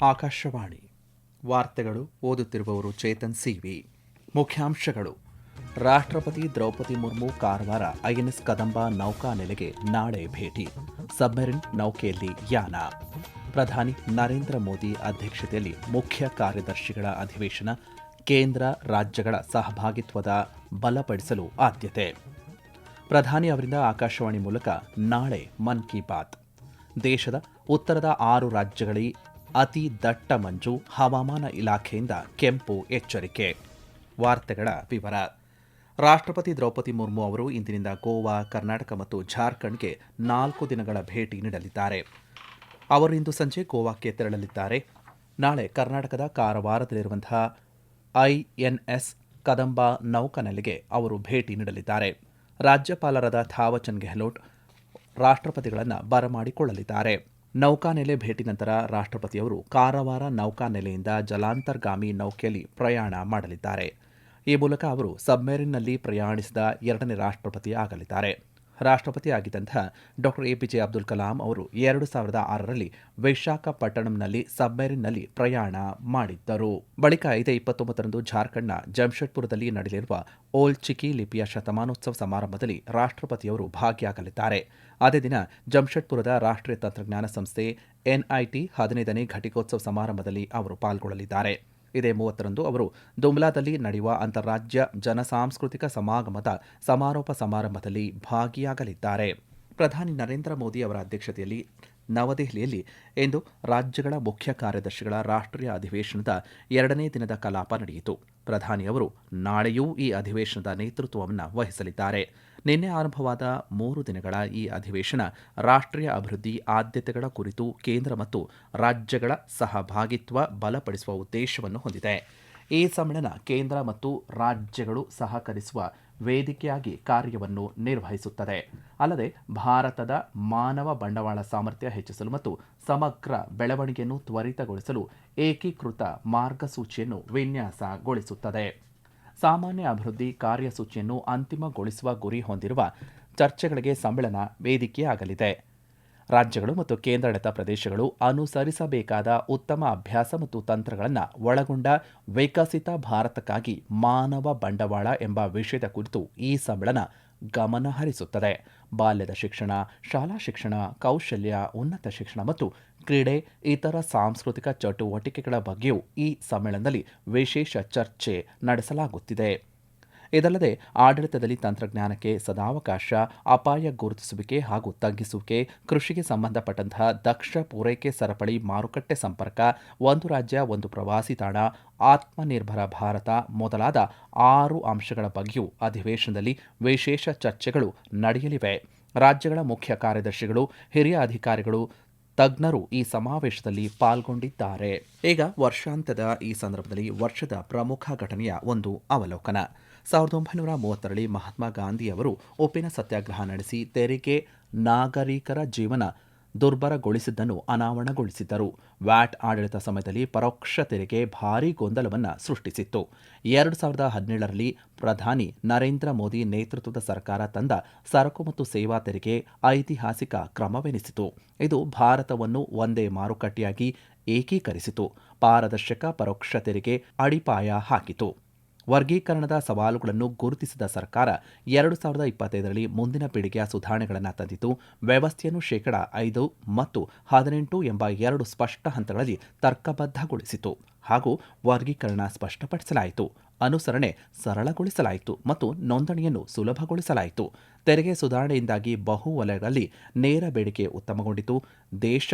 ಆಕಾಶವಾಣಿ ವಾರ್ತೆಗಳು ಓದುತ್ತಿರುವವರು ಚೇತನ್ ಸಿವಿ. ಮುಖ್ಯಾಂಶಗಳು: ರಾಷ್ಟ್ರಪತಿ ದ್ರೌಪದಿ ಮುರ್ಮು ಕಾರವಾರ ಐಎನ್ಎಸ್ ಕದಂಬ ನೌಕಾನೆಲೆಗೆ ನಾಳೆ ಭೇಟಿ, ಸಬ್ಮೆರಿನ್ ನೌಕೆಯಲ್ಲಿ ಯಾನ. ಪ್ರಧಾನಿ ನರೇಂದ್ರ ಮೋದಿ ಅಧ್ಯಕ್ಷತೆಯಲ್ಲಿ ಮುಖ್ಯ ಕಾರ್ಯದರ್ಶಿಗಳ ಅಧಿವೇಶನ, ಕೇಂದ್ರ ರಾಜ್ಯಗಳ ಸಹಭಾಗಿತ್ವದ ಬಲಪಡಿಸಲು ಆದ್ಯತೆ. ಪ್ರಧಾನಿ ಅವರಿಂದ ಆಕಾಶವಾಣಿ ಮೂಲಕ ನಾಳೆ ಮನ್ ಕಿ ಬಾತ್. ದೇಶದ ಉತ್ತರದ 6 ರಾಜ್ಯಗಳಲ್ಲಿ ಅತಿ ದಟ್ಟ ಮಂಜು, ಹವಾಮಾನ ಇಲಾಖೆಯಿಂದ ಕೆಂಪು ಎಚ್ಚರಿಕೆ. ವಾರ್ತೆಗಳ ವಿವರ. ರಾಷ್ಟ್ರಪತಿ ದ್ರೌಪದಿ ಮುರ್ಮು ಅವರು ಇಂದಿನಿಂದ ಗೋವಾ, ಕರ್ನಾಟಕ ಮತ್ತು ಜಾರ್ಖಂಡ್ಗೆ 4 ದಿನಗಳ ಭೇಟಿ ನೀಡಲಿದ್ದಾರೆ. ಅವರು ಇಂದು ಸಂಜೆ ಗೋವಾಕ್ಕೆ ತೆರಳಲಿದ್ದಾರೆ. ನಾಳೆ ಕರ್ನಾಟಕದ ಕಾರವಾರದಲ್ಲಿರುವಂತಹ ಐಎನ್ಎಸ್ ಕದಂಬ ನೌಕಾನೆಲೆಗೆ ಅವರು ಭೇಟಿ ನೀಡಲಿದ್ದಾರೆ. ರಾಜ್ಯಪಾಲರಾದ ಥಾವರ್ಚಂದ್ ಗೆಹ್ಲೋಟ್ ರಾಷ್ಟ್ರಪತಿಗಳನ್ನು ಬರಮಾಡಿಕೊಳ್ಳಲಿದ್ದಾರೆ. ನೌಕಾನೆಲೆ ಭೇಟಿ ನಂತರ ರಾಷ್ಟ್ರಪತಿಯವರು ಕಾರವಾರ ನೌಕಾನೆಲೆಯಿಂದ ಜಲಾಂತರ್ಗಾಮಿ ನೌಕೆಯಲ್ಲಿ ಪ್ರಯಾಣ ಮಾಡಲಿದ್ದಾರೆ. ಈ ಮೂಲಕ ಅವರು ಸಬ್ಮೆರಿನ್ನಲ್ಲಿ ಪ್ರಯಾಣಿಸಿದ 2ನೇ ರಾಷ್ಟ್ರಪತಿ ಆಗಲಿದ್ದಾರೆ. ರಾಷ್ಟ್ರಪತಿ ಆಗಿದ್ದಂತಹ ಡಾ ಎಪಿಜೆ ಅಬ್ದುಲ್ ಕಲಾಂ ಅವರು 2006ರಲ್ಲಿ ವಿಶಾಖಪಟ್ಟಣಂನಲ್ಲಿ ಸಬ್ಮೆರಿನ್ನಲ್ಲಿ ಪ್ರಯಾಣ ಮಾಡಿದ್ದರು. ಬಳಿಕ ಇದೇ 29ರಂದು ಜಾರ್ಖಂಡ್ನ ಜಮ್ಶೆಡ್ಪುರದಲ್ಲಿ ನಡೆಯಲಿರುವ ಓಲ್ಡ್ ಚಿಕಿ ಲಿಪಿಯ ಶತಮಾನೋತ್ಸವ ಸಮಾರಂಭದಲ್ಲಿ ರಾಷ್ಟ್ರಪತಿಯವರು ಭಾಗಿಯಾಗಲಿದ್ದಾರೆ. ಅದೇ ದಿನ ಜಮ್ಶೆಡ್ಪುರದ ರಾಷ್ಟ್ರೀಯ ತಂತ್ರಜ್ಞಾನ ಸಂಸ್ಥೆ ಎನ್ಐಟಿ 15ನೇ ಘಟಿಕೋತ್ಸವ ಸಮಾರಂಭದಲ್ಲಿ ಅವರು ಪಾಲ್ಗೊಳ್ಳಲಿದ್ದಾರೆ. ಇದೇ 30ರಂದು ಅವರು ದುಮ್ಲಾದಲ್ಲಿ ನಡೆಯುವ ಅಂತಾರಾಜ್ಯ ಜನಸಾಂಸ್ಕೃತಿಕ ಸಮಾಗಮದ ಸಮಾರೋಪ ಸಮಾರಂಭದಲ್ಲಿ ಭಾಗಿಯಾಗಲಿದ್ದಾರೆ. ಪ್ರಧಾನಿ ನರೇಂದ್ರ ಮೋದಿ ಅವರ ಅಧ್ಯಕ್ಷತೆಯಲ್ಲಿ ನವದೆಹಲಿಯಲ್ಲಿ ಇಂದು ರಾಜ್ಯಗಳ ಮುಖ್ಯ ಕಾರ್ಯದರ್ಶಿಗಳ ರಾಷ್ಟ್ರೀಯ ಅಧಿವೇಶನದ 2ನೇ ದಿನದ ಕಲಾಪ ನಡೆಯಿತು. ಪ್ರಧಾನಿ ಅವರು ನಾಳೆಯೂ ಈ ಅಧಿವೇಶನದ ನೇತೃತ್ವವನ್ನು ವಹಿಸಲಿದ್ದಾರೆ. ನಿನ್ನೆ ಆರಂಭವಾದ 3 ದಿನಗಳ ಈ ಅಧಿವೇಶನ ರಾಷ್ಟ್ರೀಯ ಅಭಿವೃದ್ಧಿ ಆದ್ಯತೆಗಳ ಕುರಿತು ಕೇಂದ್ರ ಮತ್ತು ರಾಜ್ಯಗಳ ಸಹಭಾಗಿತ್ವ ಬಲಪಡಿಸುವ ಉದ್ದೇಶವನ್ನು ಹೊಂದಿದೆ. ಈ ಸಮ್ಮೇಳನ ಕೇಂದ್ರ ಮತ್ತು ರಾಜ್ಯಗಳು ಸಹಕರಿಸುವ ವೇದಿಕೆಯಾಗಿ ಕಾರ್ಯವನ್ನು ನಿರ್ವಹಿಸುತ್ತದೆ. ಅಲ್ಲದೆ ಭಾರತದ ಮಾನವ ಬಂಡವಾಳ ಸಾಮರ್ಥ್ಯ ಹೆಚ್ಚಿಸಲು ಮತ್ತು ಸಮಗ್ರ ಬೆಳವಣಿಗೆಯನ್ನು ತ್ವರಿತಗೊಳಿಸಲು ಏಕೀಕೃತ ಮಾರ್ಗಸೂಚಿಯನ್ನು ವಿನ್ಯಾಸಗೊಳಿಸುತ್ತದೆ. ಸಾಮಾನ್ಯ ಅಭಿವೃದ್ಧಿ ಕಾರ್ಯಸೂಚಿಯನ್ನು ಅಂತಿಮಗೊಳಿಸುವ ಗುರಿ ಹೊಂದಿರುವ ಚರ್ಚೆಗಳಿಗೆ ಸಮ್ಮೇಳನ ವೇದಿಕೆಯಾಗಲಿದೆ. ರಾಜ್ಯಗಳು ಮತ್ತು ಕೇಂದ್ರಾಡಳಿತ ಪ್ರದೇಶಗಳು ಅನುಸರಿಸಬೇಕಾದ ಉತ್ತಮ ಅಭ್ಯಾಸ ಮತ್ತು ತಂತ್ರಗಳನ್ನು ಒಳಗೊಂಡ ವಿಕಸಿತ ಭಾರತಕ್ಕಾಗಿ ಮಾನವ ಬಂಡವಾಳ ಎಂಬ ವಿಷಯದ ಕುರಿತು ಈ ಸಮ್ಮೇಳನ ಗಮನ ಹರಿಸುತ್ತದೆ. ಬಾಲ್ಯದ ಶಿಕ್ಷಣ, ಶಾಲಾ ಶಿಕ್ಷಣ, ಕೌಶಲ್ಯ, ಉನ್ನತ ಶಿಕ್ಷಣ ಮತ್ತು ಕ್ರೀಡೆ, ಇತರ ಸಾಂಸ್ಕೃತಿಕ ಚಟುವಟಿಕೆಗಳ ಬಗ್ಗೆಯೂ ಈ ಸಮ್ಮೇಳನದಲ್ಲಿ ವಿಶೇಷ ಚರ್ಚೆ ನಡೆಸಲಾಗುತ್ತಿದೆ. ಇದಲ್ಲದೆ ಆಡಳಿತದಲ್ಲಿ ತಂತ್ರಜ್ಞಾನಕ್ಕೆ ಸದಾವಕಾಶ, ಅಪಾಯ ಗುರುತಿಸುವಿಕೆ ಹಾಗೂ ತಗ್ಗಿಸುವಿಕೆ, ಕೃಷಿಗೆ ಸಂಬಂಧಪಟ್ಟಂತಹ ದಕ್ಷ ಪೂರೈಕೆ ಸರಪಳಿ, ಮಾರುಕಟ್ಟೆ ಸಂಪರ್ಕ, ಒಂದು ರಾಜ್ಯ ಒಂದು ಪ್ರವಾಸಿ ತಾಣ, ಆತ್ಮನಿರ್ಭರ ಭಾರತ ಮೊದಲಾದ 6 ಅಂಶಗಳ ಬಗ್ಗೆಯೂ ಅಧಿವೇಶನದಲ್ಲಿ ವಿಶೇಷ ಚರ್ಚೆಗಳು ನಡೆಯಲಿವೆ. ರಾಜ್ಯಗಳ ಮುಖ್ಯ ಕಾರ್ಯದರ್ಶಿಗಳು, ಹಿರಿಯ ಅಧಿಕಾರಿಗಳು, ತಜ್ಞರು ಈ ಸಮಾವೇಶದಲ್ಲಿ ಪಾಲ್ಗೊಂಡಿದ್ದಾರೆ. ಈಗ ವರ್ಷಾಂತ್ಯದ ಈ ಸಂದರ್ಭದಲ್ಲಿ ವರ್ಷದ ಪ್ರಮುಖ ಘಟನೆಯ ಒಂದು ಅವಲೋಕನ. 1930ರಲ್ಲಿ ಮಹಾತ್ಮ ಗಾಂಧಿಯವರು ಉಪ್ಪಿನ ಸತ್ಯಾಗ್ರಹ ನಡೆಸಿ ತೆರಿಗೆ ನಾಗರಿಕರ ಜೀವನ ದುರ್ಬರಗೊಳಿಸಿದ್ದನ್ನು ಅನಾವರಣಗೊಳಿಸಿದ್ದರು. ವ್ಯಾಟ್ ಆಡಳಿತ ಸಮಯದಲ್ಲಿ ಪರೋಕ್ಷ ತೆರಿಗೆ ಭಾರೀ ಗೊಂದಲವನ್ನು ಸೃಷ್ಟಿಸಿತ್ತು. 2017ರಲ್ಲಿ ಪ್ರಧಾನಿ ನರೇಂದ್ರ ಮೋದಿ ನೇತೃತ್ವದ ಸರ್ಕಾರ ತಂದ ಸರಕು ಮತ್ತು ಸೇವಾ ತೆರಿಗೆ ಐತಿಹಾಸಿಕ ಕ್ರಮವೆನಿಸಿತು. ಇದು ಭಾರತವನ್ನು ಒಂದೇ ಮಾರುಕಟ್ಟೆಯಾಗಿ ಏಕೀಕರಿಸಿತು. ಪಾರದರ್ಶಕ ಪರೋಕ್ಷ ತೆರಿಗೆ ಅಡಿಪಾಯ ಹಾಕಿತು. ವರ್ಗೀಕರಣದ ಸವಾಲುಗಳನ್ನು ಗುರುತಿಸಿದ ಸರ್ಕಾರ 2025ರಲ್ಲಿ ಮುಂದಿನ ಪೀಳಿಗೆಯ ಸುಧಾರಣೆಗಳನ್ನು ತಂದಿತು. ವ್ಯವಸ್ಥೆಯನ್ನು 5% ಮತ್ತು 18% ಎಂಬ 2 ಸ್ಪಷ್ಟ ಹಂತಗಳಲ್ಲಿ ತರ್ಕಬದ್ಧಗೊಳಿಸಿತು ಹಾಗೂ ವರ್ಗೀಕರಣ ಸ್ಪಷ್ಟಪಡಿಸಲಾಯಿತು. ಅನುಸರಣೆ ಸರಳಗೊಳಿಸಲಾಯಿತು ಮತ್ತು ನೋಂದಣಿಯನ್ನು ಸುಲಭಗೊಳಿಸಲಾಯಿತು. ತೆರಿಗೆ ಸುಧಾರಣೆಯಿಂದಾಗಿ ಬಹು ವಲಯಗಳಲ್ಲಿ ನೇರ ಬೇಡಿಕೆ ಉತ್ತಮಗೊಂಡಿತು. ದೇಶ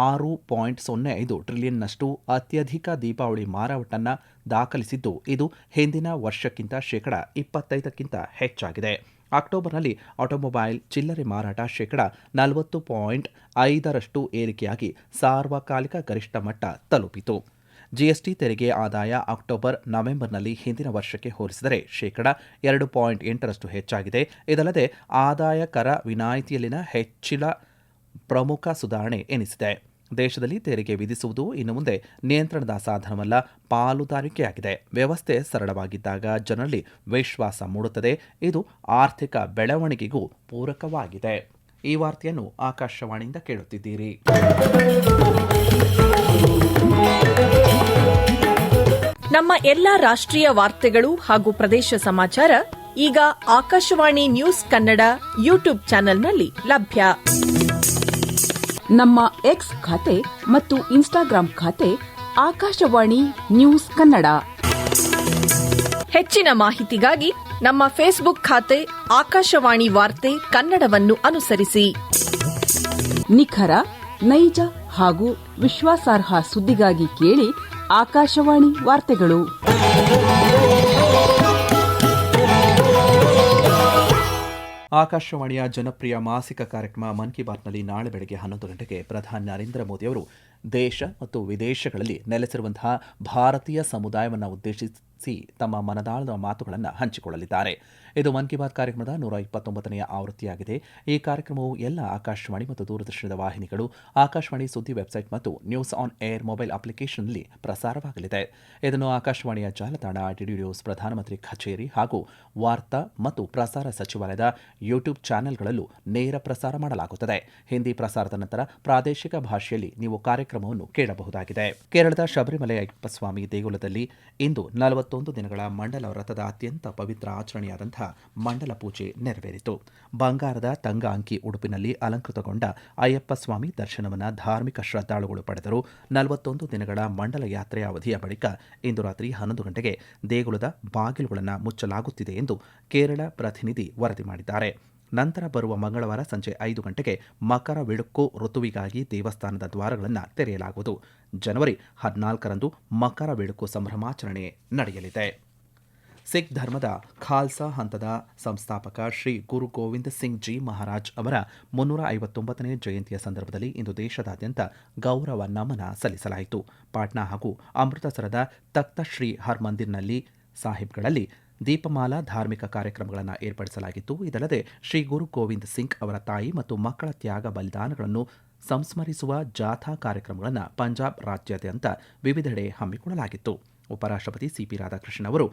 6.05 ಟ್ರಿಲಿಯನ್ನಷ್ಟು ಅತ್ಯಧಿಕ ದೀಪಾವಳಿ ಮಾರಾಟವನ್ನು ದಾಖಲಿಸಿದ್ದು, ಇದು ಹಿಂದಿನ ವರ್ಷಕ್ಕಿಂತ 25% ಹೆಚ್ಚಾಗಿದೆ. ಅಕ್ಟೋಬರ್ನಲ್ಲಿ ಆಟೋಮೊಬೈಲ್ ಚಿಲ್ಲರೆ ಮಾರಾಟ 40.5% ಏರಿಕೆಯಾಗಿ ಸಾರ್ವಕಾಲಿಕ ಗರಿಷ್ಠ ಮಟ್ಟ ತಲುಪಿತು. ಜಿಎಸ್ಟಿ ತೆರಿಗೆ ಆದಾಯ ಅಕ್ಟೋಬರ್ ನವೆಂಬರ್ನಲ್ಲಿ ಹಿಂದಿನ ವರ್ಷಕ್ಕೆ ಹೋಲಿಸಿದರೆ 2.8% ಹೆಚ್ಚಾಗಿದೆ. ಇದಲ್ಲದೆ ಆದಾಯ ಕರ ವಿನಾಯಿತಿಯಲ್ಲಿನ ಹೆಚ್ಚಳ ಪ್ರಮುಖ ಸುಧಾರಣೆ ಎನಿಸಿದೆ. ದೇಶದಲ್ಲಿ ತೆರಿಗೆ ವಿಧಿಸುವುದು ಇನ್ನು ಮುಂದೆ ನಿಯಂತ್ರಣದ ಸಾಧನವಲ್ಲ, ಪಾಲುದಾರಿಕೆಯಾಗಿದೆ. ವ್ಯವಸ್ಥೆ ಸರಳವಾಗಿದ್ದಾಗ ಜನರಲ್ಲಿ ವಿಶ್ವಾಸ ಮೂಡುತ್ತದೆ. ಇದು ಆರ್ಥಿಕ ಬೆಳವಣಿಗೆಗೂ ಪೂರಕವಾಗಿದೆ. ಈ ವಾರ್ತೆಯನ್ನು ಆಕಾಶವಾಣಿಯಿಂದ ಕೇಳುತ್ತಿದ್ದೀರಿ. ನಮ್ಮ ಎಲ್ಲಾ ರಾಷ್ಟ್ರೀಯ ವಾರ್ತೆಗಳು ಹಾಗೂ ಪ್ರದೇಶ ಸಮಾಚಾರ ಈಗ ಆಕಾಶವಾಣಿ ನ್ಯೂಸ್ ಕನ್ನಡ ಯೂಟ್ಯೂಬ್ ಚಾನೆಲ್ನಲ್ಲಿ ಲಭ್ಯ. ನಮ್ಮ ಎಕ್ಸ್ ಖಾತೆ ಮತ್ತು ಇನ್ಸ್ಟಾಗ್ರಾಂ ಖಾತೆ ಆಕಾಶವಾಣಿ ನ್ಯೂಸ್ ಕನ್ನಡ. ಹೆಚ್ಚಿನ ಮಾಹಿತಿಗಾಗಿ ನಮ್ಮ ಫೇಸ್ಬುಕ್ ಖಾತೆ ಆಕಾಶವಾಣಿ ವಾರ್ತೆ ಕನ್ನಡವನ್ನು ಅನುಸರಿಸಿ. ನಿಖರ, ನೈಜ ಹಾಗೂ ವಿಶ್ವಾಸಾರ್ಹ ಸುದ್ದಿಗಾಗಿ ಕೇಳಿ ಆಕಾಶವಾಣಿ ವಾರ್ತೆಗಳು. ಆಕಾಶವಾಣಿಯ ಜನಪ್ರಿಯ ಮಾಸಿಕ ಕಾರ್ಯಕ್ರಮ ಮನ್ ಕಿ ಬಾತ್ನಲ್ಲಿ ನಾಳೆ ಬೆಳಗ್ಗೆ 11 ಗಂಟೆಗೆ ಪ್ರಧಾನಿ ನರೇಂದ್ರ ಮೋದಿ ಅವರು ದೇಶ ಮತ್ತು ವಿದೇಶಗಳಲ್ಲಿ ನೆಲೆಸಿರುವಂತಹ ಭಾರತೀಯ ಸಮುದಾಯವನ್ನು ಉದ್ದೇಶಿಸಿ ತಮ್ಮ ಮನದಾಳದ ಮಾತುಗಳನ್ನು ಹಂಚಿಕೊಳ್ಳಲಿದ್ದಾರೆ. ಇದು ಮನ್ ಕಿ ಬಾತ್ ಕಾರ್ಯಕ್ರಮದ 129ನೇ ಆವೃತ್ತಿಯಾಗಿದೆ. ಈ ಕಾರ್ಯಕ್ರಮವು ಎಲ್ಲ ಆಕಾಶವಾಣಿ ಮತ್ತು ದೂರದರ್ಶನದ ವಾಹಿನಿಗಳು, ಆಕಾಶವಾಣಿ ಸುದ್ದಿ ವೆಬ್ಸೈಟ್ ಮತ್ತು ನ್ಯೂಸ್ ಆನ್ ಏರ್ ಮೊಬೈಲ್ ಅಪ್ಲಿಕೇಶನ್ನಲ್ಲಿ ಪ್ರಸಾರವಾಗಲಿದೆ. ಇದನ್ನು ಆಕಾಶವಾಣಿಯ ಜಾಲತಾಣ, ಡಿಡಿ ನ್ಯೂಸ್, ಪ್ರಧಾನಮಂತ್ರಿ ಕಚೇರಿ ಹಾಗೂ ವಾರ್ತಾ ಮತ್ತು ಪ್ರಸಾರ ಸಚಿವಾಲಯದ ಯೂಟ್ಯೂಬ್ ಚಾನೆಲ್ಗಳಲ್ಲೂ ನೇರ ಪ್ರಸಾರ ಮಾಡಲಾಗುತ್ತದೆ. ಹಿಂದಿ ಪ್ರಸಾರದ ನಂತರ ಪ್ರಾದೇಶಿಕ ಭಾಷೆಯಲ್ಲಿ ನೀವು ಕಾರ್ಯಕ್ರಮವನ್ನು ಕೇಳಬಹುದಾಗಿದೆ. ಕೇರಳದ ಶಬರಿಮಲೆ ಅಯ್ಯಪ್ಪ ಸ್ವಾಮಿ ದೇಗುಲದಲ್ಲಿ ಇಂದು 41 ದಿನಗಳ ಮಂಡಲ ವ್ರತದ ಅತ್ಯಂತ ಪವಿತ್ರ ಆಚರಣೆಯಾದಂತಹ ಮಂಡಲ ಪೂಜೆ ನೆರವೇರಿತು. ಬಂಗಾರದ ತಂಗ ಅಂಕಿ ಉಡುಪಿನಲ್ಲಿ ಅಲಂಕೃತಗೊಂಡ ಅಯ್ಯಪ್ಪ ಸ್ವಾಮಿ ದರ್ಶನವನ್ನು ಧಾರ್ಮಿಕ ಶ್ರದ್ಧಾಳುಗಳು ಪಡೆದರು. 41 ದಿನಗಳ ಮಂಡಲ ಯಾತ್ರೆಯ ಅವಧಿಯ ಬಳಿಕ ಇಂದು ರಾತ್ರಿ 11 ಗಂಟೆಗೆ ದೇಗುಲದ ಬಾಗಿಲುಗಳನ್ನು ಮುಚ್ಚಲಾಗುತ್ತಿದೆ ಎಂದು ಕೇರಳ ಪ್ರತಿನಿಧಿ ವರದಿ ಮಾಡಿದ್ದಾರೆ. ನಂತರ ಬರುವ ಮಂಗಳವಾರ ಸಂಜೆ 5 ಗಂಟೆಗೆ ಮಕರ ವಿಳುಕ್ಕು ಋತುವಿಗಾಗಿ ದೇವಸ್ಥಾನದ ದ್ವಾರಗಳನ್ನು ತೆರೆಯಲಾಗುವುದು. ಜನವರಿ 14ರಂದು ಮಕರ ವಿಳುಕ್ಕು ಸಂಭ್ರಮಾಚರಣೆ ನಡೆಯಲಿದೆ. ಸಿಖ್ ಧರ್ಮದ ಖಾಲ್ಸಾ ಹಂತದ ಸಂಸ್ಥಾಪಕ ಶ್ರೀ ಗುರು ಗೋವಿಂದ್ ಸಿಂಗ್ ಜಿ ಮಹಾರಾಜ್ ಅವರ 359ನೇ ಜಯಂತಿಯ ಸಂದರ್ಭದಲ್ಲಿ ಇಂದು ದೇಶದಾದ್ಯಂತ ಗೌರವ ನಮನ ಸಲ್ಲಿಸಲಾಯಿತು. ಪಾಟ್ನಾ ಹಾಗೂ ಅಮೃತಸರದ ತಖ್ತ ಶ್ರೀ ಹರ್ಮಂದಿರ್ನಲ್ಲಿ ಸಾಹಿಬ್ಗಳಲ್ಲಿ ದೀಪಮಾಲಾ ಧಾರ್ಮಿಕ ಕಾರ್ಯಕ್ರಮಗಳನ್ನು ಏರ್ಪಡಿಸಲಾಗಿತ್ತು. ಇದಲ್ಲದೆ ಶ್ರೀ ಗುರು ಗೋವಿಂದ್ ಸಿಂಗ್ ಅವರ ತಾಯಿ ಮತ್ತು ಮಕ್ಕಳ ತ್ಯಾಗ ಬಲಿದಾನಗಳನ್ನು ಸಂಸ್ಮರಿಸುವ ಜಾಥಾ ಕಾರ್ಯಕ್ರಮಗಳನ್ನು ಪಂಜಾಬ್ ರಾಜ್ಯಾದ್ಯಂತ ವಿವಿಧೆಡೆ ಹಮ್ಮಿಕೊಳ್ಳಲಾಗಿತ್ತು. ಉಪರಾಷ್ಟ್ರಪತಿ ಸಿಪಿ ರಾಧಾಕೃಷ್ಣನ್ ಅವರು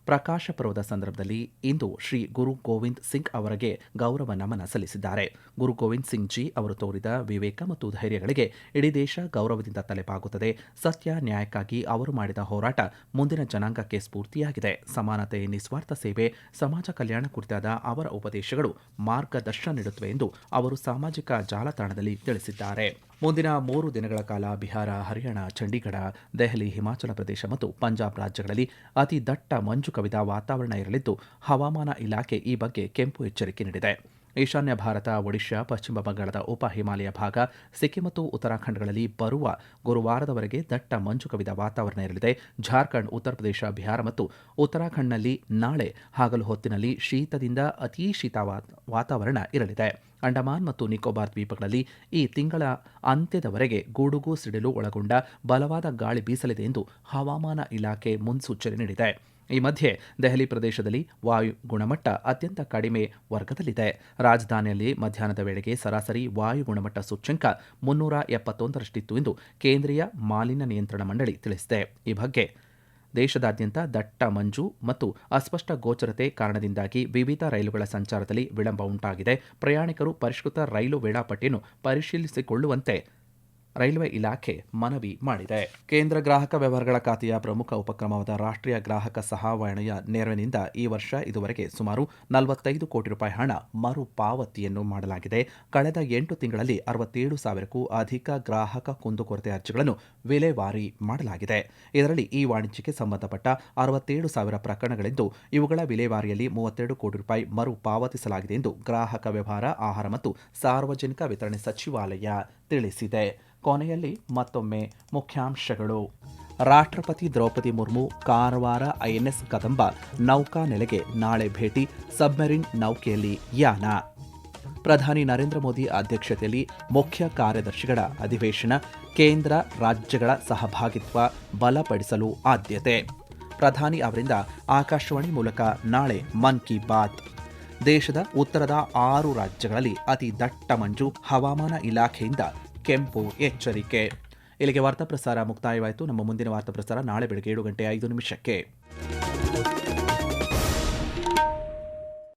ಪ್ರಕಾಶ ಪರ್ವದ ಸಂದರ್ಭದಲ್ಲಿ ಇಂದು ಶ್ರೀ ಗುರು ಗೋವಿಂದ್ ಸಿಂಗ್ ಅವರಿಗೆ ಗೌರವ ನಮನ ಸಲ್ಲಿಸಿದ್ದಾರೆ. ಗುರು ಗೋವಿಂದ್ ಸಿಂಗ್ ಜಿ ಅವರು ತೋರಿದ ವಿವೇಕ ಮತ್ತು ಧೈರ್ಯಗಳಿಗೆ ಇಡೀ ದೇಶ ಗೌರವದಿಂದ ತಲೆಬಾಗುತ್ತದೆ. ಸತ್ಯ, ನ್ಯಾಯಕ್ಕಾಗಿ ಅವರು ಮಾಡಿದ ಹೋರಾಟ ಮುಂದಿನ ಜನಾಂಗಕ್ಕೆ ಸ್ಫೂರ್ತಿಯಾಗಿದೆ. ಸಮಾನತೆ, ನಿಸ್ವಾರ್ಥ ಸೇವೆ, ಸಮಾಜ ಕಲ್ಯಾಣ ಕುರಿತಾದ ಅವರ ಉಪದೇಶಗಳು ಮಾರ್ಗದರ್ಶನ ನೀಡುತ್ತವೆ ಎಂದು ಅವರು ಸಾಮಾಜಿಕ ಜಾಲತಾಣದಲ್ಲಿ ತಿಳಿಸಿದ್ದಾರೆ. ಮುಂದಿನ 3 ದಿನಗಳ ಕಾಲ ಬಿಹಾರ, ಹರಿಯಾಣ, ಚಂಡೀಗಢ, ದೆಹಲಿ, ಹಿಮಾಚಲ ಪ್ರದೇಶ ಮತ್ತು ಪಂಜಾಬ್ ರಾಜ್ಯಗಳಲ್ಲಿ ಅತಿ ದಟ್ಟ ಮಂಜು ಕವಿದ ವಾತಾವರಣ ಇರಲಿದ್ದು ಹವಾಮಾನ ಇಲಾಖೆ ಈ ಬಗ್ಗೆ ಕೆಂಪು ಎಚ್ಚರಿಕೆ ನೀಡಿದೆ. ಈಶಾನ್ಯ ಭಾರತ, ಒಡಿಶಾ, ಪಶ್ಚಿಮ ಬಂಗಾಳದ ಉಪ ಹಿಮಾಲಯ ಭಾಗ, ಸಿಕ್ಕಿಂ ಮತ್ತು ಉತ್ತರಾಖಂಡ್ಗಳಲ್ಲಿ ಬರುವ ಗುರುವಾರದವರೆಗೆ ದಟ್ಟ ಮಂಜು ಕವಿದ ವಾತಾವರಣ ಇರಲಿದೆ. ಜಾರ್ಖಂಡ್, ಉತ್ತರ ಪ್ರದೇಶ, ಬಿಹಾರ ಮತ್ತು ಉತ್ತರಾಖಂಡ್ನಲ್ಲಿ ನಾಳೆ ಹಗಲು ಹೊತ್ತಿನಲ್ಲಿ ಶೀತದಿಂದ ಅತೀ ಶೀತ ವಾತಾವರಣ ಇರಲಿದೆ. ಅಂಡಮಾನ್ ಮತ್ತು ನಿಕೋಬಾರ್ ದ್ವೀಪಗಳಲ್ಲಿ ಈ ತಿಂಗಳ ಅಂತ್ಯದವರೆಗೆ ಗುಡುಗು ಸಿಡಿಲು ಒಳಗೊಂಡ ಬಲವಾದ ಗಾಳಿ ಬೀಸಲಿದೆ ಎಂದು ಹವಾಮಾನ ಇಲಾಖೆ ಮುನ್ಸೂಚನೆ ನೀಡಿದೆ. ಈ ಮಧ್ಯೆ ದೆಹಲಿ ಪ್ರದೇಶದಲ್ಲಿ ವಾಯು ಗುಣಮಟ್ಟ ಅತ್ಯಂತ ಕಡಿಮೆ ವರ್ಗದಲ್ಲಿದೆ. ರಾಜಧಾನಿಯಲ್ಲಿ ಮಧ್ಯಾಹ್ನದ ವೇಳೆಗೆ ಸರಾಸರಿ ವಾಯು ಗುಣಮಟ್ಟ ಸೂಚ್ಯಂಕ 371ರಷ್ಟಿತ್ತು ಎಂದು ಕೇಂದ್ರೀಯ ಮಾಲಿನ್ಯ ನಿಯಂತ್ರಣ ಮಂಡಳಿ ತಿಳಿಸಿದೆ. ಈ ಬಗ್ಗೆ ದೇಶದಾದ್ಯಂತ ದಟ್ಟ ಮಂಜು ಮತ್ತು ಅಸ್ಪಷ್ಟ ಗೋಚರತೆ ಕಾರಣದಿಂದಾಗಿ ವಿವಿಧ ರೈಲುಗಳ ಸಂಚಾರದಲ್ಲಿ ವಿಳಂಬ ಉಂಟಾಗಿದೆ. ಪ್ರಯಾಣಿಕರು ಪರಿಷ್ಕೃತ ರೈಲು ವೇಳಾಪಟ್ಟಿಯನ್ನು ಪರಿಶೀಲಿಸಿಕೊಳ್ಳುವಂತೆ ರೈಲ್ವೆ ಇಲಾಖೆ ಮನವಿ ಮಾಡಿದೆ. ಕೇಂದ್ರ ಗ್ರಾಹಕ ವ್ಯವಹಾರಗಳ ಖಾತೆಯ ಪ್ರಮುಖ ಉಪಕ್ರಮವಾದ ರಾಷ್ಟ್ರೀಯ ಗ್ರಾಹಕ ಸಹಾಯವಾಣಿಯ ನೆರವಿನಿಂದ ಈ ವರ್ಷ ಇದುವರೆಗೆ ಸುಮಾರು 45 ಕೋಟಿ ರೂಪಾಯಿ ಹಣ ಮರುಪಾವತಿಯನ್ನು ಮಾಡಲಾಗಿದೆ. ಕಳೆದ 8 ತಿಂಗಳಲ್ಲಿ 67,000ಕ್ಕೂ ಅಧಿಕ ಗ್ರಾಹಕ ಕುಂದುಕೊರತೆ ಅರ್ಜಿಗಳನ್ನು ವಿಲೇವಾರಿ ಮಾಡಲಾಗಿದೆ. ಇದರಲ್ಲಿ ಈ ವಾಣಿಜ್ಯಕ್ಕೆ ಸಂಬಂಧಪಟ್ಟ 67,000 ಪ್ರಕರಣಗಳಿದ್ದು ಇವುಗಳ ವಿಲೇವಾರಿಯಲ್ಲಿ 32 ಕೋಟಿ ರೂಪಾಯಿ ಮರುಪಾವತಿಸಲಾಗಿದೆ ಎಂದು ಗ್ರಾಹಕ ವ್ಯವಹಾರ, ಆಹಾರ ಮತ್ತು ಸಾರ್ವಜನಿಕ ವಿತರಣೆ ಸಚಿವಾಲಯ ತಿಳಿಸಿದೆ. ಕೊನೆಯಲ್ಲಿ ಮತ್ತೊಮ್ಮೆ ಮುಖ್ಯಾಂಶಗಳು. ರಾಷ್ಟ್ರಪತಿ ದ್ರೌಪದಿ ಮುರ್ಮು ಕಾರವಾರ ಐಎನ್ಎಸ್ ಕದಂಬ ನೌಕಾ ನೆಲೆಗೆ ನಾಳೆ ಭೇಟಿ, ಸಬ್ಮರೀನ್ ನೌಕೆಯಲ್ಲಿ ಯಾನ. ಪ್ರಧಾನಿ ನರೇಂದ್ರ ಮೋದಿ ಅಧ್ಯಕ್ಷತೆಯಲ್ಲಿ ಮುಖ್ಯ ಕಾರ್ಯದರ್ಶಿಗಳ ಅಧಿವೇಶನ, ಕೇಂದ್ರ ರಾಜ್ಯಗಳ ಸಹಭಾಗಿತ್ವ ಬಲಪಡಿಸಲು ಆದ್ಯತೆ. ಪ್ರಧಾನಿ ಅವರಿಂದ ಆಕಾಶವಾಣಿ ಮೂಲಕ ನಾಳೆ ಮನ್ ಕಿ ಬಾತ್. ದೇಶದ ಉತ್ತರದ 6 ರಾಜ್ಯಗಳಲ್ಲಿ ಅತಿ ದಟ್ಟ ಮಂಜು, ಹವಾಮಾನ ಇಲಾಖೆಯಿಂದ ಕೆಂಪು ಎಚ್ಚರಿಕೆ. ಇಲ್ಲಿಗೆ ವಾರ್ತಾ ಪ್ರಸಾರ ಮುಕ್ತಾಯವಾಯಿತು. ನಮ್ಮ ಮುಂದಿನ ವಾರ್ತಾ ಪ್ರಸಾರ ನಾಳೆ ಬೆಳಗ್ಗೆ 7:05 ನಿಮಿಷಕ್ಕೆ.